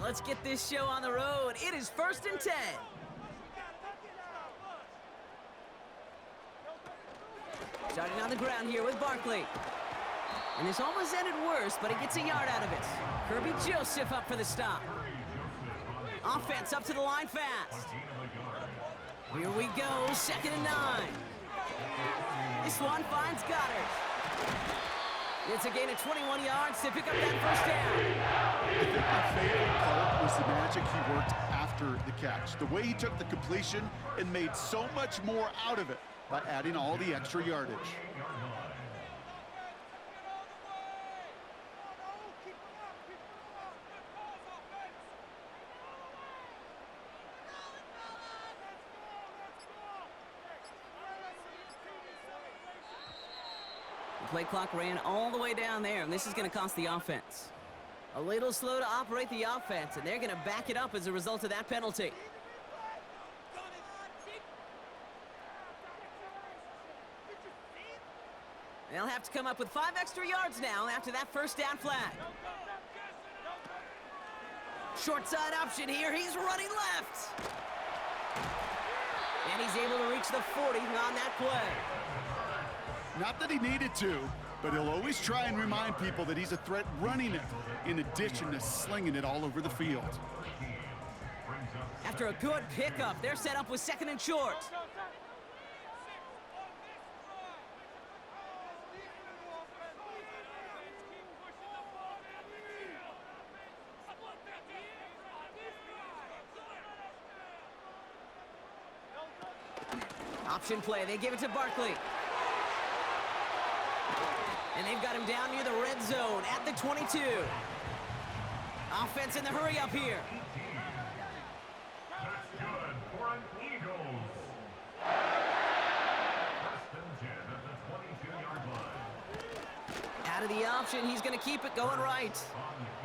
let's get this show on the road. It is 1st and 10. Starting on the ground here with Barkley. And this almost ended worse, but he gets a yard out of it. Kirby Joseph up for the stop. Offense up to the line fast. Here we go, 2nd and 9. This one finds Goddard. It's a gain of 21 yards to pick up that first down. I think my favorite part was the magic he worked after the catch. The way he took the completion and made so much more out of it by adding all the extra yardage. The play clock ran all the way down there, and this is going to cost the offense. A little slow to operate the offense, and they're going to back it up as a result of that penalty. They'll have to come up with 5 extra yards now after that first down flag. Short side option here. He's running left. And he's able to reach the 40 on that play. Not that he needed to, but he'll always try and remind people that he's a threat running it, in addition to slinging it all over the field. After a good pickup, they're set up with 2nd and short. Option play, they give it to Barkley. And they've got him down near the red zone at the 22. Offense in the hurry up here. That's good for an Eagles. 1st and 10 at the 22-yard line. Out of the option, he's going to keep it going right.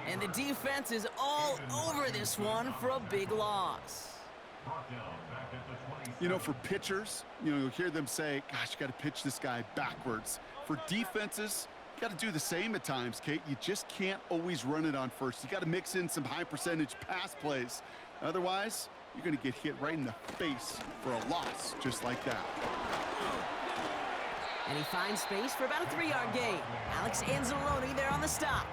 And the defense is all over this one for a big loss. You know, for pitchers, you'll hear them say, gosh, you got to pitch this guy backwards. For defenses, you got to do the same at times, Kate. You just can't always run it on first. You got to mix in some high percentage pass plays. Otherwise, you're going to get hit right in the face for a loss just like that. And he finds space for about a 3-yard gain. Alex Anzalone there on the stop.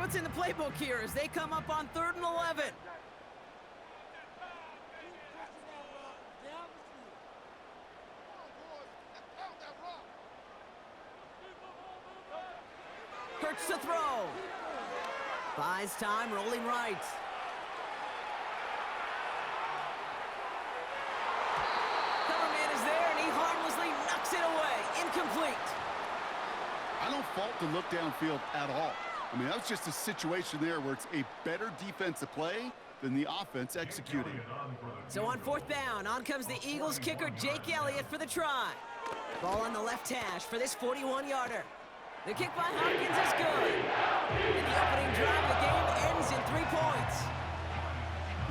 What's in the playbook here as they come up on 3rd and 11. Hurts to throw. Buys time, rolling right. Cover man is there, and he harmlessly knocks it away. Incomplete. I don't fault the look downfield at all. I mean, that was just a situation there where it's a better defensive play than the offense executing. So on 4th down, on comes the Eagles kicker, Jake Elliott, for the try. Ball on the left hash for this 41-yarder. The kick by Hopkins is good. And the opening drive of the game ends in 3 points.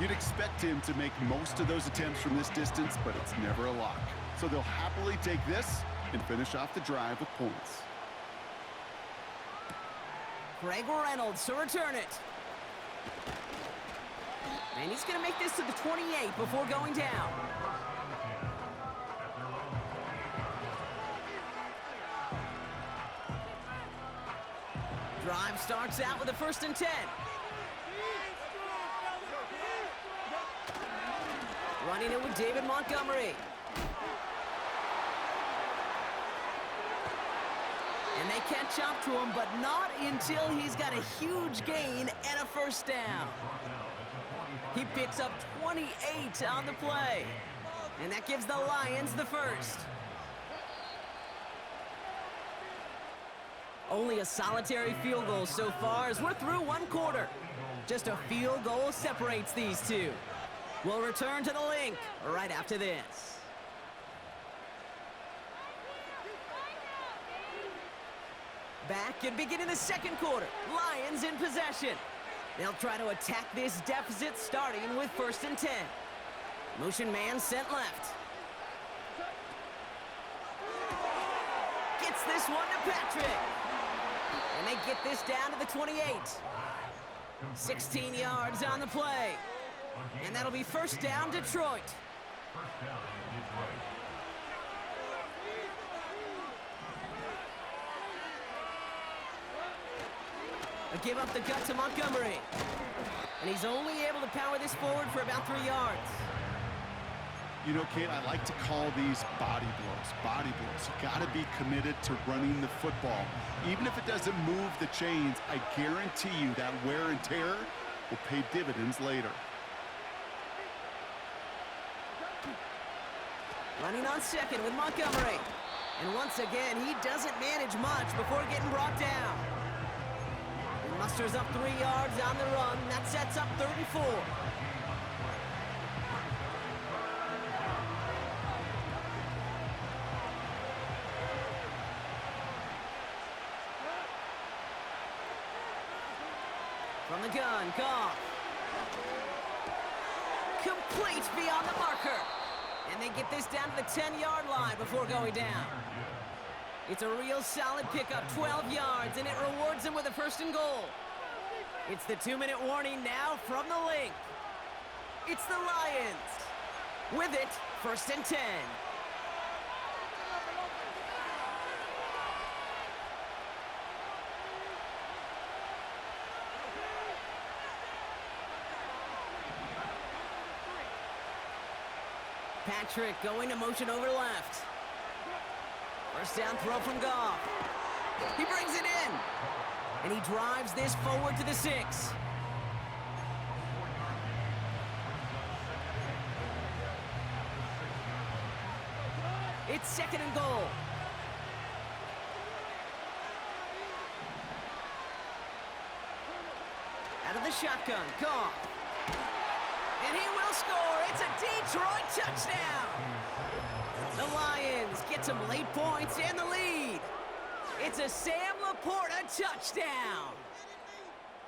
You'd expect him to make most of those attempts from this distance, but it's never a lock. So they'll happily take this and finish off the drive with points. Greg Reynolds to return it. And he's going to make this to the 28 before going down. Drive starts out with a 1st and 10. Running it with David Montgomery. And they catch up to him, but not until he's got a huge gain and a 1st down. He picks up 28 on the play. And that gives the Lions the 1st. Only a solitary field goal so far as we're through 1 quarter. Just a field goal separates these two. We'll return to the link right after this. Back and beginning the second quarter. Lions in possession. They'll try to attack this deficit starting with 1st and 10. Motion man sent left. Gets this one to Patrick. And they get this down to the 28. 16 yards on the play. And that'll be 1st down, Detroit. First down, Detroit. A give up the gut to Montgomery. And he's only able to power this forward for about 3 yards. You know, Kate, I like to call these body blows. Body blows. You got to be committed to running the football. Even if it doesn't move the chains, I guarantee you that wear and tear will pay dividends later. Running on second with Montgomery. And once again, he doesn't manage much before getting brought down. He musters up 3 yards on the run. That sets up 3rd and 4. From the gun, Goff. Complete beyond the marker. And they get this down to the 10-yard line before going down. It's a real solid pickup, 12 yards, and it rewards them with a 1st and goal. It's the 2-minute warning now from the link. It's the Lions. With it, 1st and 10. Patrick going to motion over left. 1st down throw from Goff. He brings it in. And he drives this forward to the 6. It's 2nd and goal. Out of the shotgun, Goff. And he will score. It's a Detroit touchdown. The Lions get some late points and the lead. It's a Sam Laporta touchdown.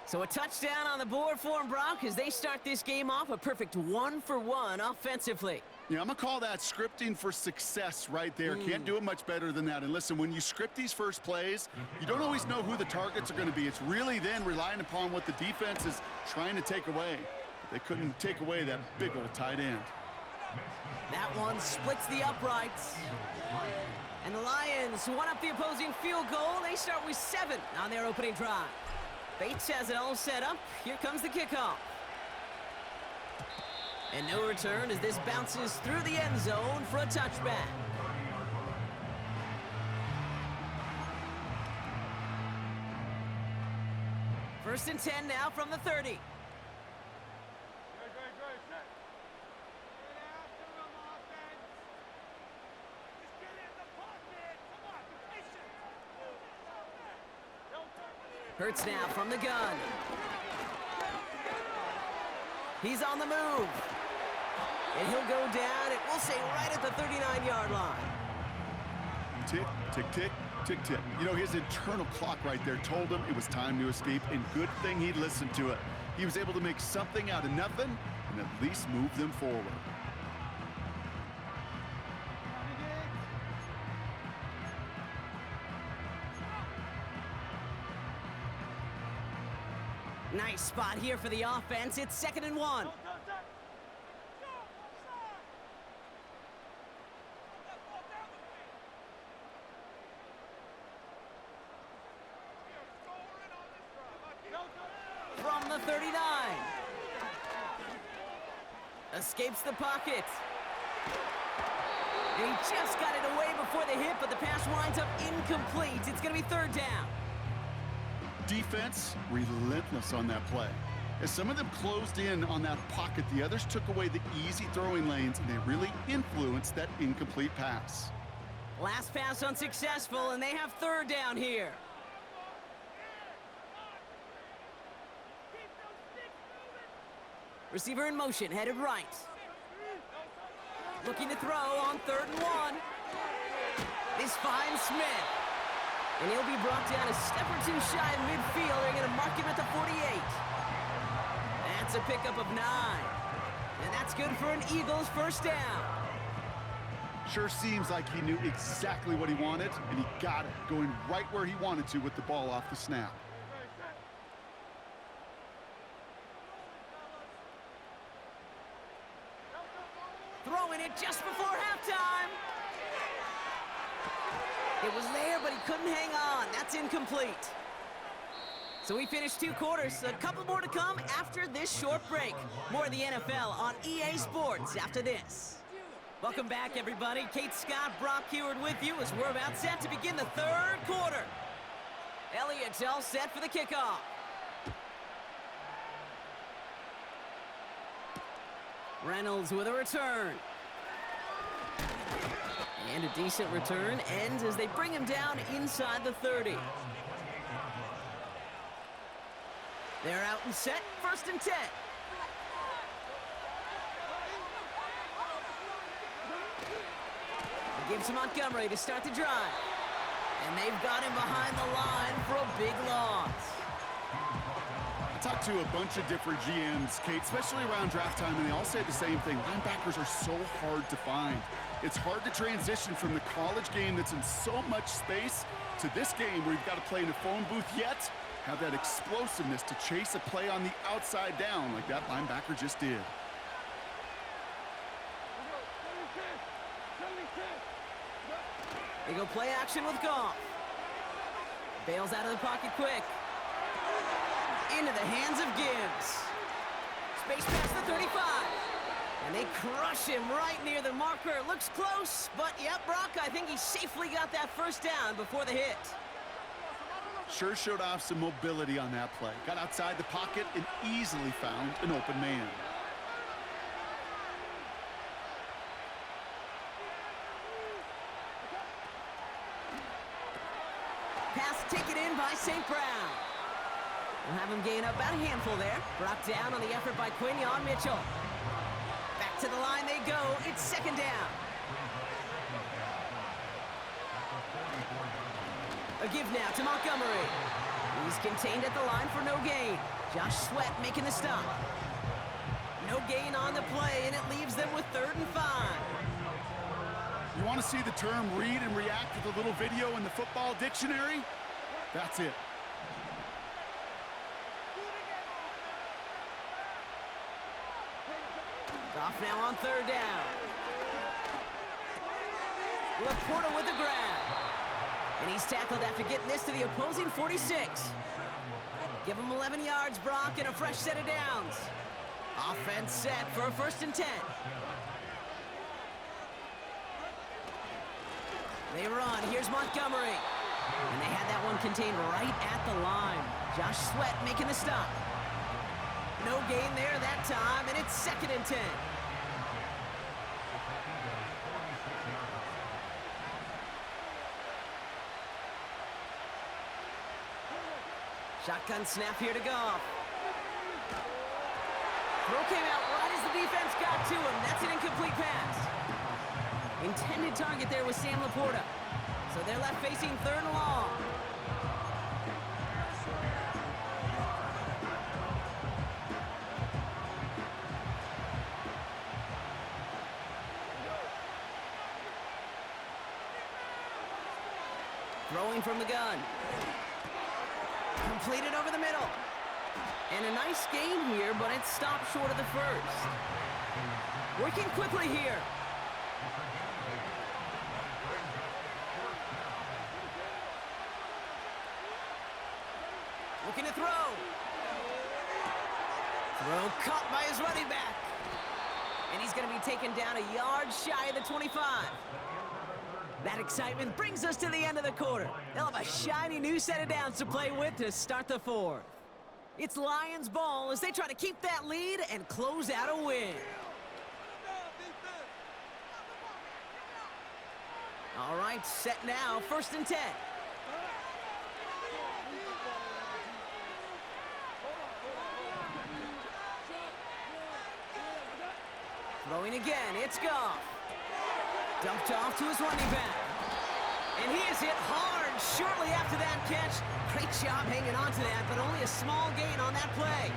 So a touchdown on the board for them, Brock, as they start this game off a perfect 1-for-1 offensively. Yeah, I'm going to call that scripting for success right there. Can't do it much better than that. And listen, when you script these first plays, you don't always know who the targets are going to be. It's really then relying upon what the defense is trying to take away. They couldn't take away that big old tight end. That one splits the uprights. And the Lions won up the opposing field goal. They start with 7 on their opening drive. Bates has it all set up. Here comes the kickoff. And no return as this bounces through the end zone for a touchback. First and 10 now from the 30. Hurts now from the gun. He's on the move. And he'll go down, and we'll say right at the 39-yard line. Tick, tick, tick, tick, tick. You know, his internal clock right there told him it was time to escape, and good thing he listened to it. He was able to make something out of nothing and at least move them forward. Nice spot here for the offense. It's 2nd and 1. From the 39. Escapes the pocket. And he just got it away before the hit, but the pass winds up incomplete. It's going to be 3rd down. Defense relentless on that play. As some of them closed in on that pocket, the others took away the easy throwing lanes, and they really influenced that incomplete pass. Last pass unsuccessful, and they have 3rd down here. Receiver in motion, headed right. Looking to throw on 3rd and 1. This finds Smith. And he'll be brought down a step or two shy of midfield. They're going to mark him at the 48. That's a pickup of 9. And that's good for an Eagles first down. Sure seems like he knew exactly what he wanted, and he got it, going right where he wanted to with the ball off the snap. Throwing it just before halftime. It was there, but he couldn't hang on. That's incomplete. So we finished 2 quarters. A couple more to come after this short break. More of the NFL on EA Sports after this. Welcome back, everybody. Kate Scott, Brock Heward with you as we're about set to begin the 3rd quarter. Elliott's all set for the kickoff. Reynolds with a return. And a decent return ends as they bring him down inside the 30. They're out and set, 1st and 10. Gives to Montgomery to start the drive. And they've got him behind the line for a big loss. I talked to a bunch of different GMs, Kate, especially around draft time, and they all say the same thing. Linebackers are so hard to find. It's hard to transition from the college game that's in so much space to this game where you've got to play in a phone booth, yet have that explosiveness to chase a play on the outside down like that linebacker just did. They go play action with Goff. Bails out of the pocket quick. Into the hands of Gibbs. Space past the 35. And they crush him right near the marker. Looks close, but yep, Brock, I think he safely got that first down before the hit. Sure showed off some mobility on that play. Got outside the pocket and easily found an open man. Pass taken in by St. Brown. We'll have him gain up about a handful there. Brought down on the effort by Quinyon Mitchell. Back to the line they go. It's 2nd down. A give now to Montgomery. He's contained at the line for no gain. Josh Sweat making the stop. No gain on the play, and it leaves them with 3rd and 5. You want to see the term read and react with a little video in the football dictionary? That's it. Off now on 3rd down. Laporta with the grab. And he's tackled after getting this to the opposing 46. Give him 11 yards, Brock, and a fresh set of downs. Offense set for a 1st and 10. They run. Here's Montgomery. And they had that one contained right at the line. Josh Sweat making the stop. No gain there that time, and it's 2nd and 10. Shotgun snap here to Goff. Throw came out right as the defense got to him. That's an incomplete pass. Intended target there was Sam Laporta. So they're left facing 3rd and long. Throwing from the gun. Completed over the middle. And a nice gain here, but it stopped short of the 1st. Working quickly here. Looking to throw. Throw caught by his running back. And he's going to be taken down a yard shy of the 25. That excitement brings us to the end of the quarter. They'll have a shiny new set of downs to play with to start the 4th. It's Lions ball as they try to keep that lead and close out a win. All right, set now, 1st and 10. Throwing again, it's Goff. Dumped off to his running back. And he is hit hard shortly after that catch. Great job hanging on to that, but only a small gain on that play.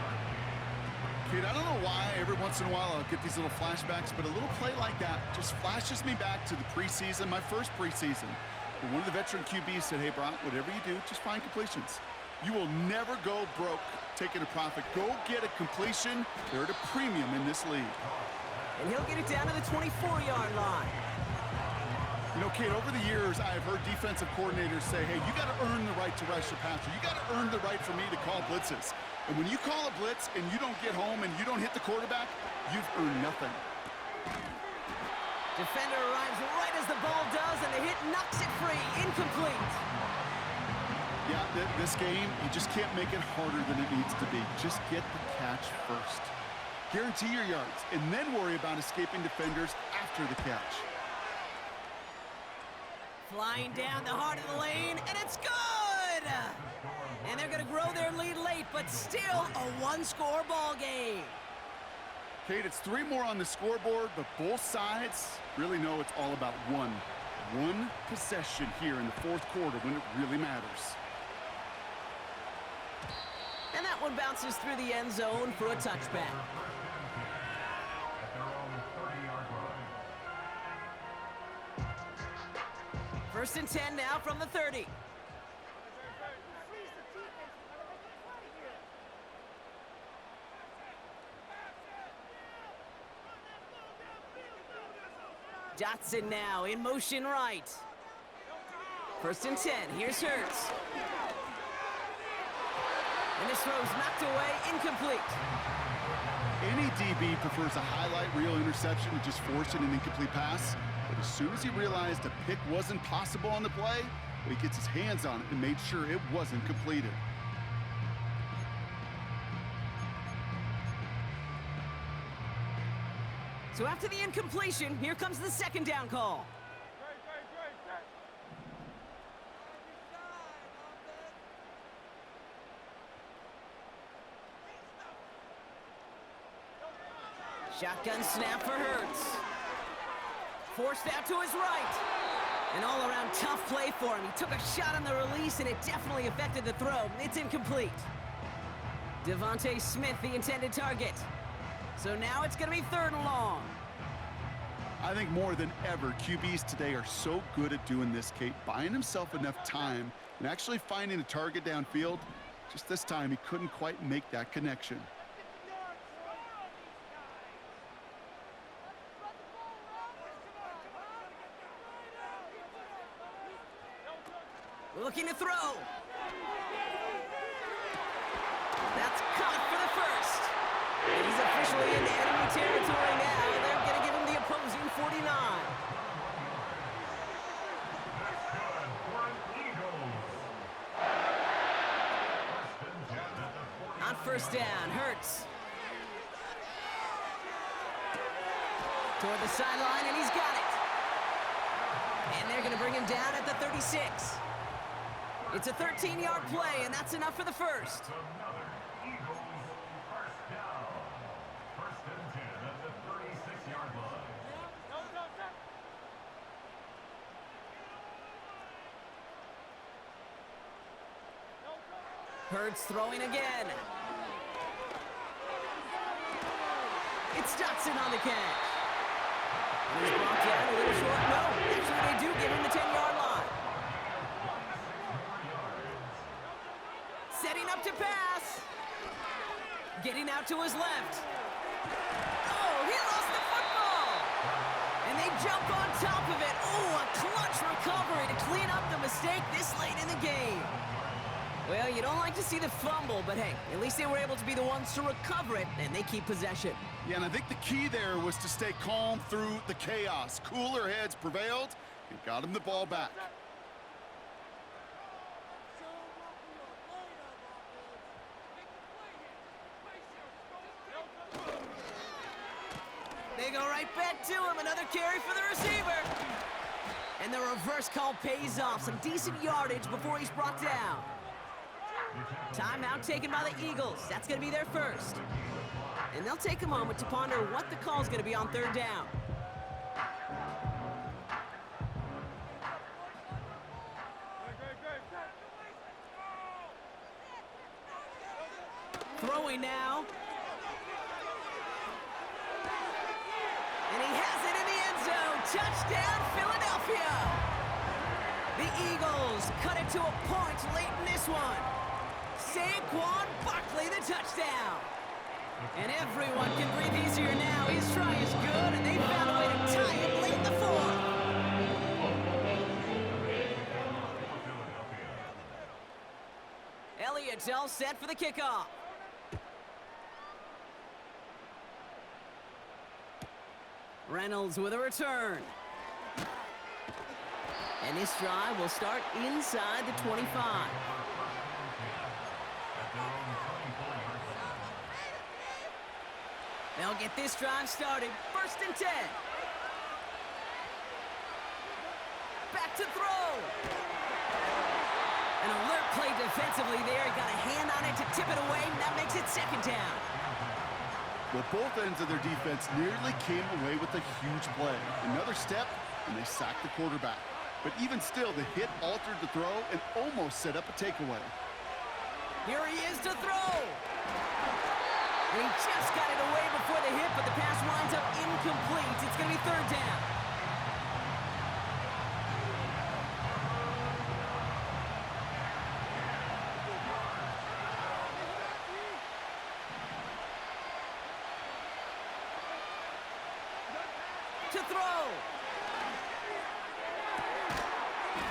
Kate, I don't know why every once in a while I'll get these little flashbacks, but a little play like that just flashes me back to the preseason, my first preseason. And one of the veteran QBs said, hey, Brock, whatever you do, just find completions. You will never go broke taking a profit. Go get a completion. They're at a premium in this league. And he'll get it down to the 24-yard line. You know, Kate, over the years, I've heard defensive coordinators say, hey, you got to earn the right to rush your passer. You got to earn the right for me to call blitzes. And when you call a blitz and you don't get home and you don't hit the quarterback, you've earned nothing. Defender arrives right as the ball does, and the hit knocks it free. Incomplete. Yeah, this game, you just can't make it harder than it needs to be. Just get the catch first. Guarantee your yards, and then worry about escaping defenders after the catch. Flying down the heart of the lane, and it's good! And they're going to grow their lead late, but still a one-score ball game. Kate, it's 3 more on the scoreboard, but both sides really know it's all about one possession here in the fourth quarter when it really matters. And that one bounces through the end zone for a touchback. First and 10 now from the 30. Dotson now in motion right. First and 10, here's Hurts. And this throw's knocked away, incomplete. Any DB prefers a highlight reel interception to just forcing an incomplete pass. But as soon as he realized a pick wasn't possible on the play, he gets his hands on it and made sure it wasn't completed. So after the incompletion, here comes the second down call. Shotgun snap for Hurts. Forced out to his right. An all-around tough play for him. He took a shot on the release, and it definitely affected the throw. It's incomplete. Devontae Smith, the intended target. So now it's going to be 3rd and long. I think more than ever, QBs today are so good at doing this, Kate, buying himself enough time and actually finding a target downfield. Just this time, he couldn't quite make that connection. Looking to throw. That's caught for the first. And he's officially in enemy territory now. They're going to give him the opposing 49. On first down, Hurts. Toward the sideline, and he's got it. And they're going to bring him down at the 36. It's a 13-yard play, and that's enough for the first. Hurts throwing again. It's Dotson on the catch. And he's brought down a little short. No, actually they do give him the 10-yard line. Setting up to pass. Getting out to his left. Oh, he lost the football. And they jump on top of it. Oh, a clutch recovery to clean up the mistake this late in the game. Well, you don't like to see the fumble, but hey, at least they were able to be the ones to recover it, and they keep possession. Yeah, and I think the key there was to stay calm through the chaos. Cooler heads prevailed and got him the ball back. They go right back to him. Another carry for the receiver. And the reverse call pays off. Some decent yardage before he's brought down. Timeout taken by the Eagles. That's going to be their first. And they'll take a moment to ponder what the call is going to be on 3rd down. Throwing now. And he has it in the end zone. Touchdown, Philadelphia. The Eagles cut it to a point late in this one. Saquon Barkley, the touchdown. And everyone can breathe easier now. His try is good, and they found a way to tie it late in the fourth. Elliott's all set for the kickoff. Reynolds with a return. And this drive will start inside the 25. They'll get this drive started. 1st and 10. Back to throw. An alert play defensively there. He got a hand on it to tip it away, and that makes it 2nd down. Well, both ends of their defense nearly came away with a huge play. Another step, and they sacked the quarterback. But even still, the hit altered the throw and almost set up a takeaway. Here he is to throw. And he just got it away before the hit, but the pass winds up incomplete. It's going to be 3rd down. To throw.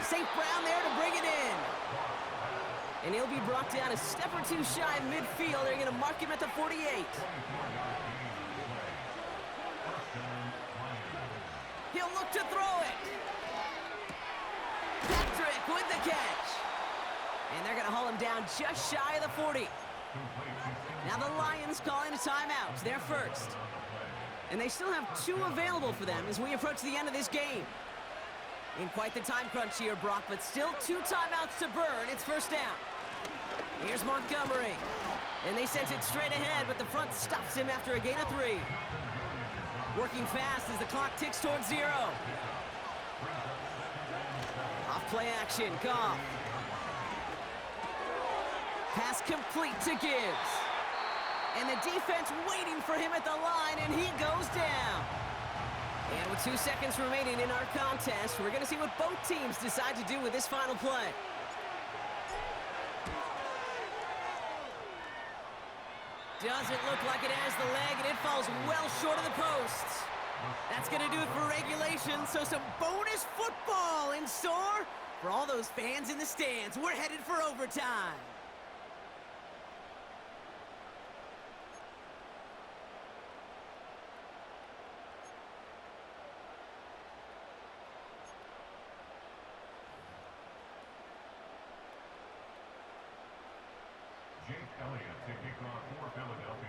St. Brown there to bring it in. And he'll be brought down a step or two shy of midfield. They're going to mark him at the 48. He'll look to throw it. Patrick with the catch. And they're going to haul him down just shy of the 40. Now the Lions calling a timeout. They're first. And they still have 2 available for them as we approach the end of this game. In quite the time crunch here, Brock, but still 2 timeouts to burn. It's 1st down. Here's Montgomery. And they sent it straight ahead, but the front stops him after a gain of 3. Working fast as the clock ticks towards 0. Off play action, Goff. Pass complete to Gibbs. And the defense waiting for him at the line, and he goes down. And with 2 seconds remaining in our contest, we're going to see what both teams decide to do with this final play. Doesn't look like it has the leg, and it falls well short of the posts. That's going to do it for regulation, so some bonus football in store for all those fans in the stands. We're headed for overtime.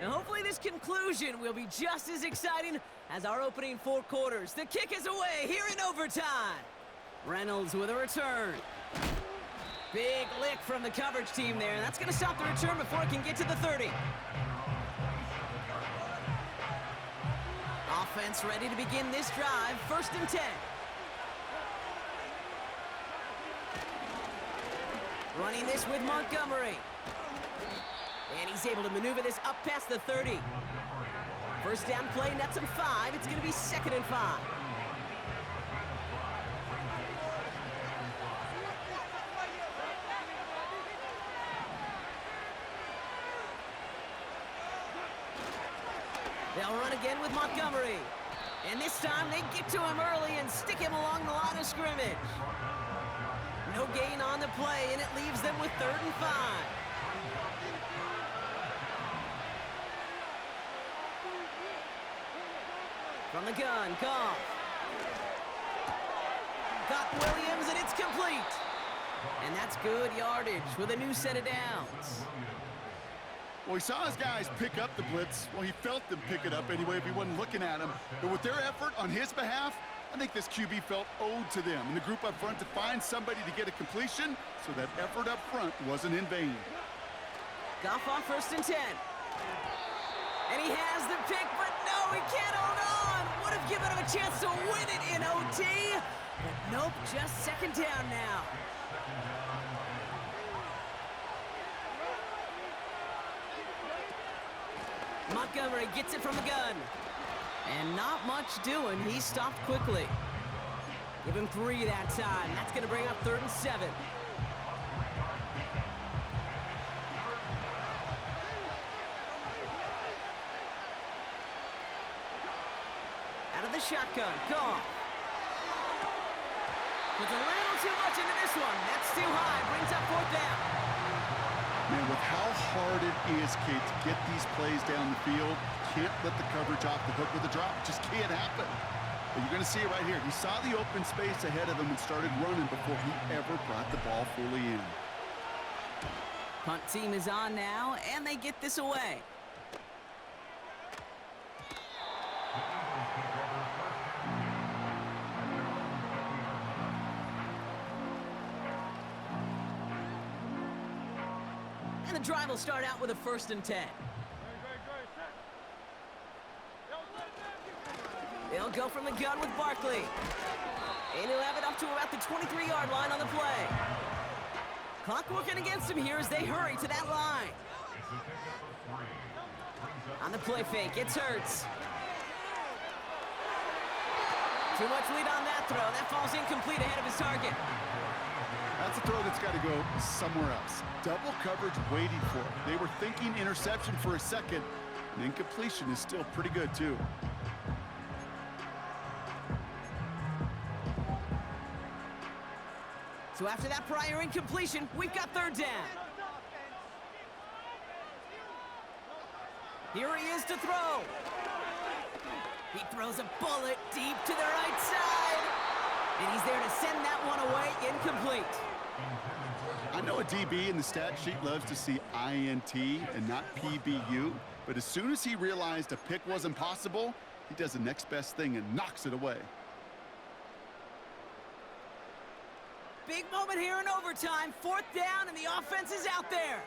And hopefully this conclusion will be just as exciting as our opening 4 quarters. The kick is away here in overtime. Reynolds with a return. Big lick from the coverage team there. That's going to stop the return before it can get to the 30. Offense ready to begin this drive. 1st and 10. Running this with Montgomery. And he's able to maneuver this up past the 30. 1st down play, nets him 5. It's going to be 2nd and 5. They'll run again with Montgomery. And this time they get to him early and stick him along the line of scrimmage. No gain on the play, and it leaves them with 3rd and 5. From the gun, Goff. Got Williams, and it's complete. And that's good yardage with a new set of downs. Well, he saw his guys pick up the blitz. Well, he felt them pick it up anyway if he wasn't looking at him. But with their effort on his behalf, I think this QB felt owed to them and the group up front to find somebody to get a completion, so that effort up front wasn't in vain. Goff on 1st and 10. And he has the pick, but no, he can't hold on. Would have given him a chance to win it in OT. But nope, just 2nd down now. Montgomery gets it from the gun. And not much doing. He stopped quickly. Give him 3 that time. That's going to bring up 3rd and 7. Out of the shotgun. Goff. Puts a little too much into this one. That's too high. Brings up 4th down. Man, with how hard it is, Kate, to get these plays down the field, can't let the coverage off the hook with a drop. Just can't happen. But you're going to see it right here. He saw the open space ahead of him and started running before he ever brought the ball fully in. Punt team is on now, and they get this away. And the drive will start out with a 1st and 10. They'll go from the gun with Barkley. And he'll have it up to about the 23-yard line on the play. Clock working against him here as they hurry to that line. On the play fake, it's Hurts. Too much lead on that throw. That falls incomplete ahead of his target. That's a throw that's got to go somewhere else. Double coverage waiting for it. They were thinking interception for a second, and incompletion is still pretty good, too. So after that prior incompletion, we've got 3rd down. Here he is to throw. He throws a bullet deep to the right side. And he's there to send that one away, incomplete. I know a DB in the stat sheet loves to see INT and not PBU, but as soon as he realized a pick wasn't possible, he does the next best thing and knocks it away. Big moment here in overtime. 4th down, and the offense is out there.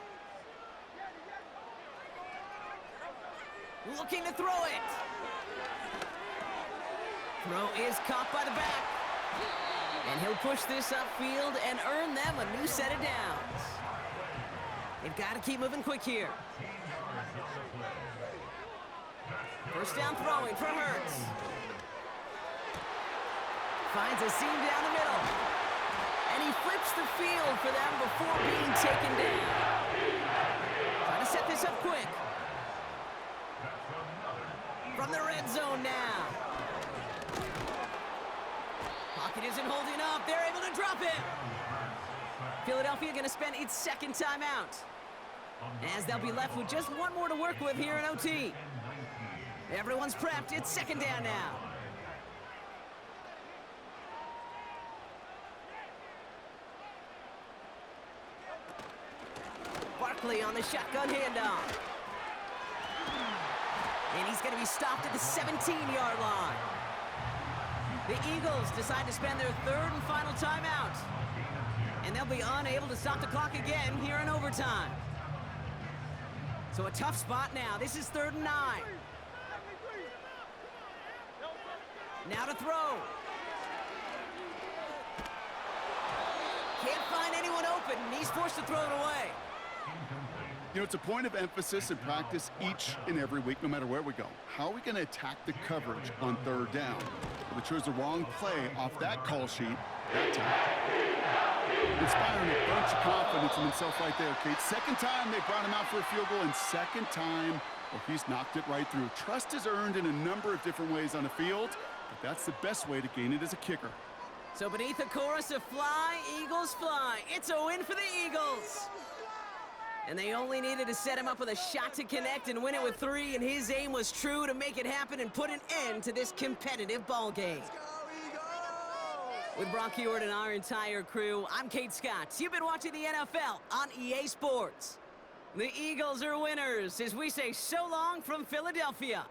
Looking to throw it. Throw is caught by the back. And he'll push this upfield and earn them a new set of downs. They've got to keep moving quick here. 1st down throwing for Hurts. Finds a seam down the middle. And he flips the field for them before being taken down. Trying to set this up quick. From the red zone now. Pocket isn't holding up. They're able to drop it. Philadelphia going to spend its 2nd timeout, as they'll be left with just 1 more to work with here in OT. Everyone's prepped. It's 2nd down now. Barkley on the shotgun handoff. And he's going to be stopped at the 17-yard line. The Eagles decide to spend their 3rd and final timeout. And they'll be unable to stop the clock again here in overtime. So a tough spot now. This is 3rd and 9. Now to throw. Can't find anyone open, and he's forced to throw it away. You know, it's a point of emphasis in practice each and every week, no matter where we go. How are we going to attack the coverage on 3rd down? Well, they chose the wrong play off that call sheet that time. Inspiring a bunch of confidence in himself right there, Kate. 2nd time they brought him out for a field goal, and 2nd time, well, he's knocked it right through. Trust is earned in a number of different ways on the field, but that's the best way to gain it as a kicker. So beneath the chorus of Fly, Eagles Fly, it's a win for the Eagles. And they only needed to set him up with a shot to connect and win it with 3, and his aim was true to make it happen and put an end to this competitive ball game. With Brock Heward and our entire crew, I'm Kate Scott. You've been watching the NFL on EA Sports. The Eagles are winners as we say so long from Philadelphia.